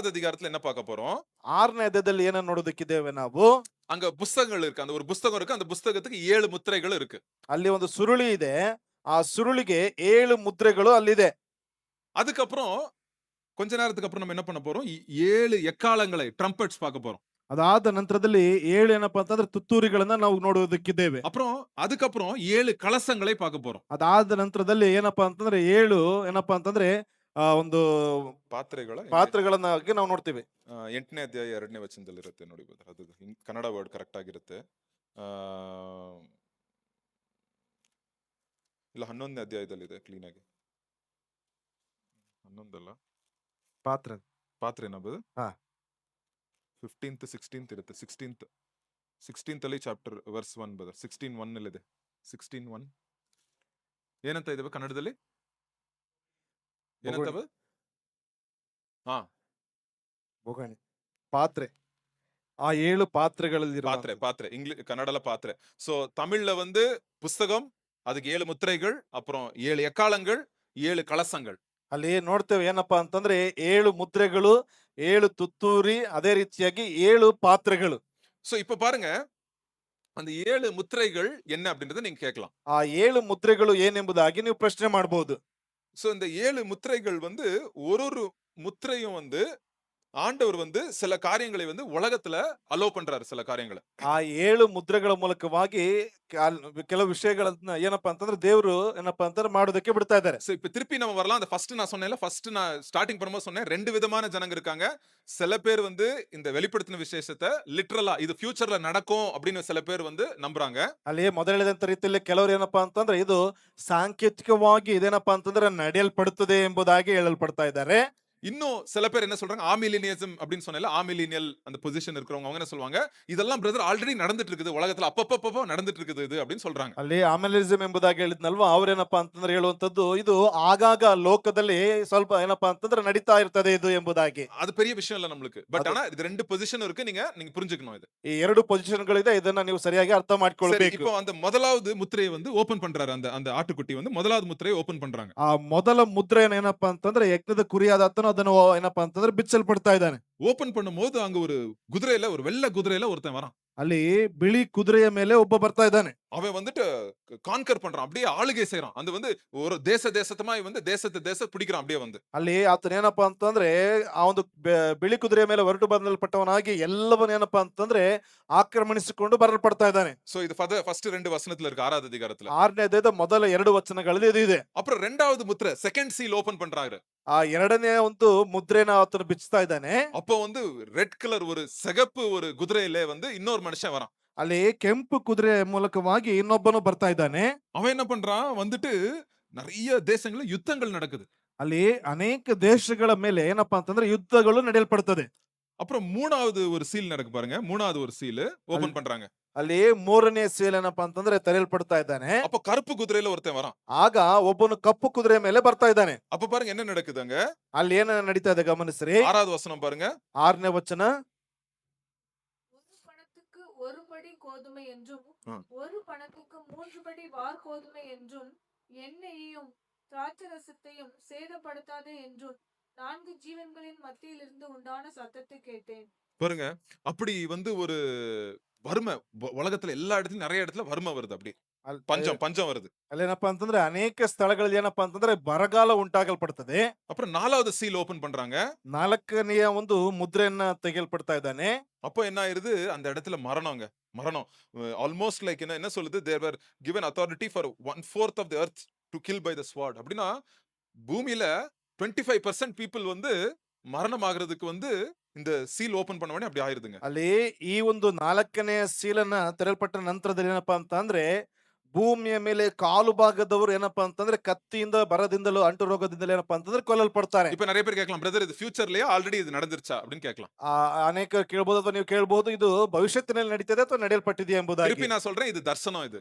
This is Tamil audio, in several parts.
6வது அதிகாரத்துல என்ன பார்க்க போறோம்? 6ನೇ ಅಧ್ಯಾಯದಲ್ಲಿ ಏನನ್ನು ನೋಡೋದಕ್ಕಿದ್ದೇವೆ ನಾವು? அங்க புஸ்தகங்கள் இருக்கு. அந்த ஒரு புஸ்தகம் இருக்கு. அந்த புஸ்தகத்துக்கு 7 முத்திரைகள் இருக்கு. ಅಲ್ಲಿ ಒಂದು ಸುರುಳಿ ಇದೆ. ಆ ಸುರುಳಿಗೆ 7 ಮುದ್ರೆಗಳು ಅಲ್ಲಿದೆ. அதுக்கப்புறம் கொஞ்ச நேரத்துக்கு அப்புறம் நம்ம என்ன பண்ண போறோம்? 7 எக்காளங்களை ட்ரம்பெட்ஸ் பார்க்க போறோம். ಅದಾದ ನಂತರದಲ್ಲಿ 7 ಏನಪ್ಪಾ ಅಂತಂದ್ರೆ ತುತ್ತೂರಿಗಳನ್ನ ನಾವು ನೋಡೋದಕ್ಕಿದ್ದೇವೆ. அப்புறம் அதுக்கப்புறம் 7 கலசங்களை பார்க்க போறோம். ಅದಾದ ನಂತರದಲ್ಲಿ ಏನಪ್ಪಾ ಅಂತಂದ್ರೆ 7 ಏನಪ್ಪಾ ಅಂತಂದ್ರೆ ಒಂದು ಪಾತ್ರೆಗಳ ಪಾತ್ರೆಗಳನ್ನಾಗಿ ನಾವು ನೋಡ್ತೀವಿ. 8ನೇ ಅಧ್ಯಾಯ 2ನೇ ವಚನದಲ್ಲಿರುತ್ತೆ ನೋಡಿ ಬ್ರದರ್. ಅದು ಕನ್ನಡ ವರ್ಡ್ ಕರೆಕ್ಟ್ ಆಗಿರುತ್ತೆ. ಆ, ಇಲ್ಲ 11ನೇ ಅಧ್ಯಾಯದಲ್ಲಿದೆ ಕ್ಲೀನ್ ಆಗಿ. 11 ಅಲ್ಲ, ಪಾತ್ರೆ ಪಾತ್ರೆನಾ ಬ್ರದರ್? ಹಾ. 15th 16th ಇರುತ್ತೆ. 16th ಅಲ್ಲಿ ಚಾಪ್ಟರ್ ವರ್ಸ್ 1 ಬ್ರದರ್. 16:1 ಅಲ್ಲಿದೆ. 16:1 ಏನಂತ ಇದೆ ಕನ್ನಡದಲ್ಲಿ? ಏನಂತ brother? ಹಾ, ಬೊಗಣಿ ಪಾತ್ರೆ. ಆ 7 ಪಾತ್ರೆಗಳಲ್ಲಿ பாத்திரை கன்னடல பாத்திரை. சோ தமிழ்ல வந்து புஸ்தகம், அதுக்கு 7 முத்திரைகள், அப்புறம் 7 எக்காளங்கள், 7 கலசங்கள். ಅಲ್ಲಿ ನೋಡ್ತೇವೆ ಏನಪ್ಪಾ ಅಂತಂದ್ರೆ 7 ಮುದ್ರೆಗಳು, 7 ತುತ್ತೂರಿ, ಅದೇ ರೀತಿಯಾಗಿ 7 ಪಾತ್ರೆಗಳು. சோ இப்ப பாருங்க, அந்த 7 முத்திரைகள் என்ன அப்படின்றத நீங்க கேட்கலாம். ಆ 7 ಮುದ್ರೆಗಳು ಏನೆಂಬುದಾಗಿ ನೀವು ಪ್ರಶ್ನೆ ಮಾಡಬಹುದು. சோ இந்த 7 முத்திரைகள் வந்து ஒரு முத்திரையும் வந்து ஆண்டவர் வந்து சில காரியங்களை வந்து உலகத்துல அலோ பண்றாரு. சில காரியங்களை ಆ 7 ಮುದ್ರೆಗಳ ಮೂಲಕವಾಗಿ ಕೆಲವು ವಿಷಯಗಳನ್ನ ಏನಪ್ಪಾ ಅಂತಂದ್ರೆ ದೇವರು ಏನಪ್ಪಾ ಅಂತಂದ್ರೆ ಮಾಡೋದಕ್ಕೆ ಬಿಡ್ತಾ ಇದ್ದಾರೆ. சோ இப்ப திருப்பி நம்ம வரலாம். அந்த ஃபர்ஸ்ட் நான் சொன்னேன்ல, ஃபர்ஸ்ட் நான் ஸ்டார்டிங் பண்ணும்போது சொன்னேன், ரெண்டு விதமான ஜனங்க இருக்காங்க. சில பேர் வந்து இந்த வெளிப்படுத்தின விசேஷத்தை லிட்டரலா இது ஃபியூச்சர்ல நடக்கும் அப்படின்னு சில பேர் வந்து நம்புறாங்க. ಅಲ್ಲಿ ಮೊದಲು ಹೇಳಿದಂತ ರೀತಿಯಲ್ಲಿ ಕೆಲವರು ಏನಪ್ಪಾ ಅಂತಂದ್ರೆ ಇದು ಸಾಂಕೇತಿಕವಾಗಿ ಇದೇನಪ್ಪಾ ಅಂತಂದ್ರೆ ನಡೆಯಲ್ಪಡುತ್ತದೆ ಎಂಬುದಾಗಿ ಹೇಳಲ್ಪಡ್ತಾ ಇದ್ದಾರೆ. இன்னும் சில பேர் என்ன சொல்றாங்க, ஆமிலினியசம் அப்படின்னு சொன்னேன்ல, ஆமிலினியல் அந்த பொசிஷன் இருக்கிறவங்க அவங்க என்ன சொல்லுவாங்க, இதெல்லாம் பிரதர் ஆல்ரெடி நடந்துட்டு இருக்குது உலகத்துல, அப்பப்போ நடந்துட்டு இருக்குது இது அப்படின்னு சொல்றாங்க. ಅಲ್ಲಿ ಆಮೆಲಿಸಮ್ ಎಂಬುದಾಗಿ ಹೇಳಿದ್ನಲ್ವಾ, ಅವ್ರೇನಪ್ಪಾ ಅಂತಂದ್ರೆ ಹೇಳುವಂತದ್ದು ಇದು ಆಗಾಗ ಲೋಕದಲ್ಲಿ ಸ್ವಲ್ಪ ಏನಪ್ಪಾ ಅಂತಂದ್ರೆ ನಡೀತಾ ಇರ್ತದೆ ಇದು ಎಂಬುದಾಗಿ. அது பெரிய விஷயம் இல்ல நம்மளுக்கு. பட் ஆனா இது ரெண்டு பொசிஷன் இருக்கு, நீங்க புரிஞ்சுக்கணும் இது. ಈ 2 ಪೊಸಿಷನ್ಗಳಿದೆ, ಇದನ್ನ ನೀವು ಸರಿಯಾಗಿ ಅರ್ಥ சரி, ಮಾಡ್ಕೊಳ್ಬೇಕು. இப்போ அந்த முதலாவது முத்திரையை வந்து ஓபன் பண்றாரு. அந்த ஆட்டுக்குட்டி வந்து முதலாவது முத்திரையை ஓபன் பண்றாங்க. ಆ ಮೊದಲ ಮುದ್ರೆಯನ್ನು ಏನಪ್ಪಾ ಅಂತಂದ್ರೆ ಯಜ್ಞದ ಕುರಿಯಾದ ಆತನು ಅದನ್ನು ಏನಪ್ಪಾ ಅಂತಂದ್ರೆ ಬಿಚ್ಚಲ್ಪಡ್ತಾ ಇದ್ದಾನೆ. ஓபன் பண்ணும்போது அங்க ஒரு குதிரையில, ஒரு வெள்ளை குதிரையில ஒருத்தன் வரான். ಅಲ್ಲಿ ಬಿಳಿ ಕುದುರೆಯ ಮೇಲೆ ಒಬ್ಬ ಬರ್ತಾ ಇದ್ದಾನೆ. அவன் வந்துட்டு கான்கர் பண்றான், அப்படியே ஆளுகை செய்யறான். அது வந்து ஒரு தேசமாய் வந்து தேசத்தை பிடிக்கிறான் அப்படியே வந்து. ಅಲ್ಲಿ ಆತನ ಏನಪ್ಪಾ ಅಂತಂದ್ರೆ ಆ ಒಂದು ಬಿಳಿ ಕುದುರೆಯ ಮೇಲೆ ಹೊರಟು ಬಂದಲ್ಪಟ್ಟವನಾಗಿ ಎಲ್ಲವನ್ನ ಏನಪ್ಪಾ ಅಂತಂದ್ರೆ ಆಕ್ರಮಣಿಸಿಕೊಂಡು ಬರಲ್ಪಡ್ತಾ ಇದ್ದಾನೆ. சோ இது ஃபர்ஸ்ட் ரெண்டு வசனத்துல இருக்கு, 6வது அதிகாரத்துல. 6ನೇ ಅಧ್ಯಾಯದ ಮೊದಲ 2 ವಚನಗಳಲ್ಲಿ ಇದು ಇದೆ. அப்புறம் ரெண்டாவது முத்திரை, செகண்ட் சீல் ஓபன் பண்றாரு. ಆ ಎರಡನೇ ಒಂದು ಮುದ್ರೆನ ಆತನು ಬಿಚ್ಚುತ್ತಾ ಇದ್ದಾನೆ. அப்போ வந்து ரெட் கலர் ஒரு சிகப்பு ஒரு குதிரையில வந்து இன்னொரு மனுஷன் வரான். ಅಲ್ಲಿ ಕೆಂಪು ಕುದುರೆ ಮೂಲಕವಾಗಿ ಇನ್ನೊಬ್ಬನು ಬರ್ತಾ ಇದ್ದಾನೆ. அவன் என்ன பண்றான், வந்துட்டு நிறைய தேசங்கள்ல யுத்தங்கள் நடக்குது. ಅಲ್ಲಿ ಅನೇಕ ದೇಶಗಳ ಮೇಲೆ ಏನಪ್ಪಾ ಅಂತಂದ್ರೆ ಯುದ್ಧಗಳು ನಡೆಯಲ್ಪಡುತ್ತದೆ. அப்புறம் மூணாவது ஒரு சீல் நடக்கு பாருங்க. மூணாவது ஒரு சீல் ஓபன் பண்றாங்க. ಅಲ್ಲಿ 3ನೇ ಸೀಲ್ ಏನಪ್ಪಾ ಅಂತಂದ್ರೆ ತೆರೆಯಲ್ಪಡ್ತಾ ಇದ್ದಾನೆ. அப்ப கருப்பு குதிரையில ஒருத்தன் வரான். ಆಗ ಒಬ್ಬನು ಕಪ್ಪು ಕುದುರೆ ಮೇಲೆ ಬರ್ತಾ ಇದ್ದಾನೆ. அப்ப பாருங்க என்ன நடக்குது அங்க. ಅಲ್ಲಿ ಏನ ನಡೀತಾ ಇದೆ ಗಮನಿಸ್ರಿ. 6வது வசனம் பாருங்க. 6ನೇ ವಚನ. ஒரு பணத்துக்கு ஒரு படி கோதுமை என்றும் ஆ. ஒரு பணத்துக்கு 3 படி வார்கோதுமை என்றும் எண்ணெயையும் திராட்சரசத்தையும் சேதப்படுத்தாதே என்றும் 4 ஜீவன்களின் மத்தியிலிருந்து உண்டான சத்தத்தை கேட்டேன். பாருங்க, அப்படி வந்து ஒரு வறுமை உலகத்துல எல்லா இடத்துலயும் நிறைய இடத்துல வறுமை வருது. அப்படி பஞ்சம் வருது. ಅಲ್ಲೇನಪ್ಪಾ ಅಂತಂದ್ರೆ ಅನೇಕ ಸ್ಥಳಗಳಲ್ಲಿ ಏನಪ್ಪಾ ಅಂತಂದ್ರೆ ಬರಗಾಲ ಉಂಟಾಗಲ್ಪಡ್ತದೆ. அப்புறம் 4வது சீல் ஓபன் பண்றாங்க. 4ನೆಯ ಒಂದು ಮುದ್ರೆಯನ್ನ ತೆಗೆಯಲ್ಪಡ್ತಾ ಇದ್ದಾನೆ. அப்போ என்ன ஆயிருது, அந்த இடத்துல மரணம் ஆல்மோஸ்ட் லைக் என்ன சொல்லுது, they were given authority for 1/4 of the earth to kill by the sword. அப்படின்னா பூமியில 25% people வந்து மரணம் ஆகிறதுக்கு வந்து இந்த சீல் ஓபன் பண்ண உடனே அப்படி ஆயிருதுங்க. ಅಲ್ಲಿ ಈ ಒಂದು 4ನೇ ಸೀಲನ್ನ ತೆರೆಯಲ್ಪಟ್ಟ ನಂತರದಲ್ಲಿ ಏನಪ್ಪಾ ಅಂತಂದ್ರೆ ಭೂಮಿಯ ಮೇಲೆ ಕಾಲು ಭಾಗದವರು ಏನಪ್ಪಾ ಅಂತಂದ್ರೆ ಕತ್ತಿಯಿಂದ ಬರದಿಂದಲೂ ಅಂಟು ರೋಗದಿಂದಲೂ ಏನಪ್ಪಾ ಅಂತಂದ್ರೆ ಕೊಲ್ಲಲ್ಪಡ್ತಾರೆ. இப்ப நிறைய பேர் கேட்கலாம், பிரதர் இது ஃபியூச்சர்லயே ஆல்ரெடி இது நடந்துருச்சா அப்படின்னு கேட்கலாம். ಅನೇಕರು ಕೇಳಬಹುದು ಅಥವಾ ನೀವು ಕೇಳಬಹುದು ಇದು ಭವಿಷ್ಯತ್ತಿನಲ್ಲಿ ನಡೀತದೆ ಅಥವಾ ನಡೆಯಲ್ಪಟ್ಟಿದೆಯಾ ಎಂಬುದಾಗಿ. திருப்பி நான் சொல்றேன், இது தர்சனம். இது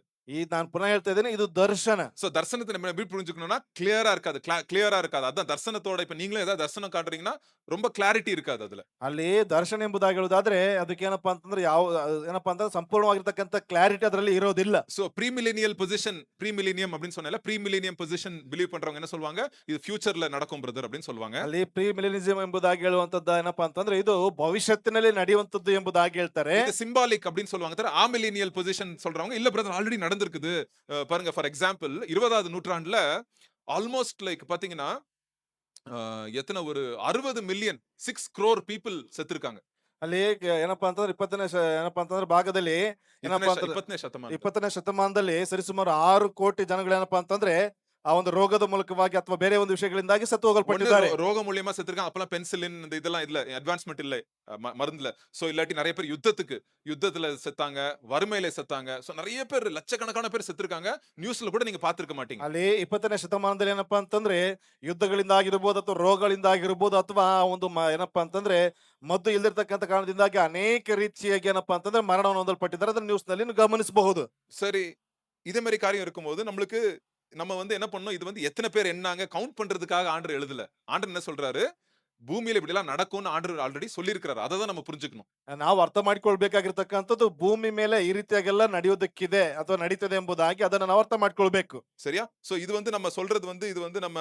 ನಾನು ಪುನಃ ಹೇಳ್ತಾ ಇದ್ದೇನೆ, ಇದು ದರ್ಶನ. சோ தரிசனத்தை நம்ம எப்படி புரிஞ்சுக்கணும்னா கிளியரா இருக்காது, கிளியரா இருக்காது. அதான் தரிசனத்தோட இப்ப நீங்களே ஏதாவது தரிசனம் காட்டுறீங்கன்னா ரொம்ப கிளாரிட்டி இருக்காது அதுல. ಅಲ್ಲಿ ದರ್ಶನ ಎಂಬುದಾಗಿ ಹೇಳುವುದಾದ್ರೆ ಅದಕ್ಕೇನಪ್ಪಾ ಅಂತಂದ್ರೆ ಏನಪ್ಪಾ ಅಂತಂದ್ರೆ ಸಂಪೂರ್ಣವಾಗಿರ್ತಕ್ಕಂಥ ಕ್ಲಾರಿಟಿ ಅದರಲ್ಲಿ ಇರೋದಿಲ್ಲ. So pre millennial position, pre millennium அப்படின்னு சொன்னால ப்ரீ மில்லேனியம் பொசிஷன் பிலீவ் பண்றவங்க என்ன சொல்லுவாங்க, இது ஃபியூச்சர்ல நடக்கும் பிரதர் அப்படின்னு சொல்லுவாங்க. ಅಲ್ಲಿ ಪ್ರೀ ಮಿಲಿನಿಸಂ ಎಂಬುದಾಗಿ ಹೇಳುವಂತದ್ದು ಏನಪ್ಪಾ ಅಂತಂದ್ರೆ ಇದು ಭವಿಷ್ಯತ್ತಿನಲ್ಲಿ ನಡೆಯುವಂತದ್ದು ಎಂಬುದಾಗಿ ಹೇಳ್ತಾರೆ. இது சிம்பாலிக் அப்படின்னு சொல்லுவாங்க தவிர ஆ மில்லேனியல் பொசிஷன் சொல்றவங்க இல்ல பிரதர் ஆல்ரெடி நடந்திருக்குது. பாருங்க ஃபார் எக்ஸாம்பிள் 20வது நூற்றாண்டுல ஆல்மோஸ்ட் லைக் பாத்தீங்கன்னா எத்தனை ஒரு 60 மில்லியன் 6 crore பீப்புள் செத்துருக்காங்க. ಅಲ್ಲಿ ಏನಪ್ಪಾ ಅಂತಂದ್ರೆ ಏನಪ್ಪಾ ಅಂತಂದ್ರೆ ಭಾಗದಲ್ಲಿ ಏನಪ್ಪಾ ಅಂತಂದ್ರೆ 20ನೇ ಶತಮಾನ 20ನೇ ಶತಮಾನದಲ್ಲಿ ಸರಿಸುಮಾರು 6 ಕೋಟಿ ಜನಗಳು ಏನಪ್ಪಾ ಅಂತಂದ್ರೆ ಆ ಒಂದು ರೋಗದ ಮೂಲಕವಾಗಿ ಅಥವಾ ಬೇರೆ ಒಂದು ವಿಷಯಗಳಿಂದಾಗಿ ಸತ್ತು ಹೋಗಲ್ಪಟ್ಟಿದ್ದಾರೆ. ரோகம் மூலியமா செத்துருக்காங்க. அப்பெல்லாம் பென்சிலின் இந்த இதெல்லாம் இல்ல, அட்வான்ஸ்மெண்ட் இல்ல மருந்துல. சோ இல்லாட்டி நிறைய பேர் யுத்தத்துல செத்தாங்க, வறுமையில செத்தாங்க. சோ நிறைய பேர் லட்சக்கணக்கான பேர் செத்துருக்காங்க. நியூஸ்ல கூட நீங்க பாத்துருக்க மாட்டீங்க. ಅಲ್ಲಿ 20ನೇ ಶತಮಾನದಲ್ಲಿ ಏನಪ್ಪಾ ಅಂತಂದ್ರೆ ಯುದ್ಧಗಳಿಂದಾಗಿರ್ಬೋದು ಅಥವಾ ರೋಗಗಳಿಂದಾಗಿರ್ಬೋದು ಅಥವಾ ಆ ಒಂದು ಏನಪ್ಪಾ ಅಂತಂದ್ರೆ ಮದ್ದು ಇಲ್ದಿರ್ತಕ್ಕಂಥ ಕಾರಣದಿಂದಾಗಿ ಅನೇಕ ರೀತಿಯಾಗಿ ಏನಪ್ಪಾ ಅಂತಂದ್ರೆ ಮರಣವನ್ನು ಹೊಂದಲ್ಪಟ್ಟಿದ್ದಾರೆ. ಅದನ್ನ ನ್ಯೂಸ್ ನಲ್ಲಿ ನೀವು ಗಮನಿಸಬಹುದು. சரி, இதே மாதிரி காரியம் இருக்கும்போது நம்மளுக்கு நம்ம வந்து என்ன பண்ணோம், இது வந்து எத்தனை பேர் என்னாங்க கவுண்ட் பண்றதுக்காக ஆண்டவர் எழுதல. ஆண்டவர் என்ன சொல்றாரு, பூமியில இப்படி எல்லாம் நடக்கும்னு ஆண்டவர் ஆல்ரெடி சொல்லியிருக்கிறாரு. அதை தான் நம்ம புரிஞ்சுக்கணும். ನಾವು ಅರ್ಥ ಮಾಡ್ಕೊಳ್ಬೇಕಾಗಿರ್ತಕ್ಕಂಥದ್ದು ಭೂಮಿ ಮೇಲೆ ಈ ರೀತಿಯಾಗೆಲ್ಲ ನಡೆಯೋದಕ್ಕಿದೆ ಅಥವಾ ನಡೀತದೆ ಎಂಬುದಾಗಿ ಅದನ್ನ ನಾವು ಅರ್ಥ ಮಾಡ್ಕೊಳ್ಬೇಕು. சரியா? சோ இது வந்து நம்ம சொல்றது வந்து இது வந்து நம்ம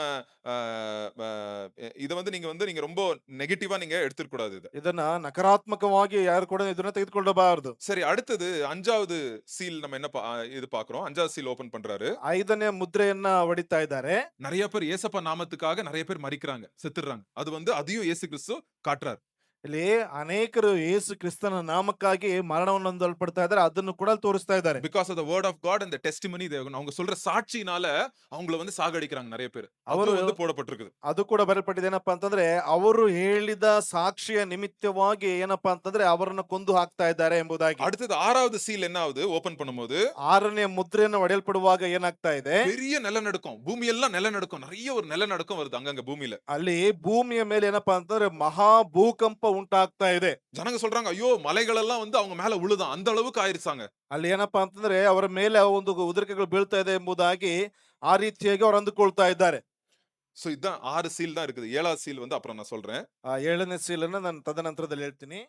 இத வந்து நீங்க ரொம்ப நெகட்டிவா நீங்க எடுத்துக்க கூடாது இத. ಇದನ್ನ ನಕಾರಾತ್ಮಕವಾಗಿ ಯಾರು ಕೂಡ ಇದನ್ನ ತೆಗೆದುಕೊಳ್ಳಬಾರದು. சரி, அடுத்தது 5வது சீல் நம்ம என்ன இது பாக்குறோம். 5வது சீல் ஓபன் பண்றாரு. 5ನೇ ಮುದ್ರೆಯನ್ನ ಹೊಡಿತಾ ಇದ್ದಾರೆ. நிறைய பேர் ஏசப்பா நாமத்துக்காக நிறைய பேர் மரிக்கிறாங்க, செத்துறாங்க. அது வந்து அதையும் இயேசு கிறிஸ்து காட்டுறாரு. ಇಲ್ಲಿ ಅನೇಕರು ಯೇಸು ಕ್ರಿಸ್ತನ ನಾಮಕ್ಕಾಗಿ ಮರಣವನ್ನು ಹೊಂದಲ್ಪಡ್ತಾ ಇದ್ದಾರೆ. ಅದನ್ನು ಕೂಡ ತೋರಿಸ್ತಾ ಇದ್ದಾರೆ. Because of the word of God and the testimony அவங்க சொல்ற சாட்சியினால அவங்கள வந்து சாகடிக்கிறாங்க நிறைய பேர். ಅವರು அவரு வந்து போடப்பட்டிருக்குது. ಅದು ಕೂಡ ಬರೆಯಲ್ಪಟ್ಟಿದೆ. ಏನಪ್ಪಾ ಅಂತಂದ್ರೆ ಅವರು ಹೇಳಿದ ಸಾಕ್ಷಿಯ ನಿಮಿತ್ತವಾಗಿ ಏನಪ್ಪಾ ಅಂತಂದ್ರೆ ಅವರನ್ನು ಕೊಂದು ಹಾಕ್ತಾ ಇದ್ದಾರೆ ಎಂಬುದಾಗಿ. அடுத்தது 6வது சீல் என்ன ஆகுது ஓபன் பண்ணும்போது 6ನೇ ಮುದ್ರೆಯನ್ನು ಹೊಡೆಯಲ್ಪಡುವಾಗ ಏನಾಗ್ತಾ ಇದೆ, பெரிய நிலநடுக்கம், பூமி எல்லாம் நிலநடுக்கம், நிறைய ஒரு நிலநடுக்கம் வருது அங்கங்க பூமியில. ಅಲ್ಲಿ ಭೂಮಿಯ ಮೇಲೆ ಏನಪ್ಪಾ ಅಂತಂದ್ರೆ ಮಹಾ ಭೂಕಂಪ ಉಂಟಾಗ್ತಾ ಇದೆ. ஜனங்க சொல்றாங்க, ஐயோ மலைகள் எல்லாம் வந்து அவங்க மேல உழுதான், அந்த அளவுக்கு ஆயிருச்சாங்க. ಅಲ್ಲಿ ಏನಪ್ಪಾ ಅಂತಂದ್ರೆ ಅವರ ಮೇಲೆ ಒಂದು ಉದುರಿಕೆಗಳು ಬೀಳ್ತಾ ಇದೆ ಎಂಬುದಾಗಿ ಆ ರೀತಿಯಾಗಿ ಅವರು ಅಂದುಕೊಳ್ತಾ ಇದ್ದಾರೆ. சோ இதான் 6 சீல் தான் இருக்குது. 7வது சீல் வந்து அப்புறம் நான் சொல்றேன். 7ನೇ ಸೀಲನ್ನ ನಾನು ತದನಂತರದಲ್ಲಿ ಹೇಳ್ತೀನಿ.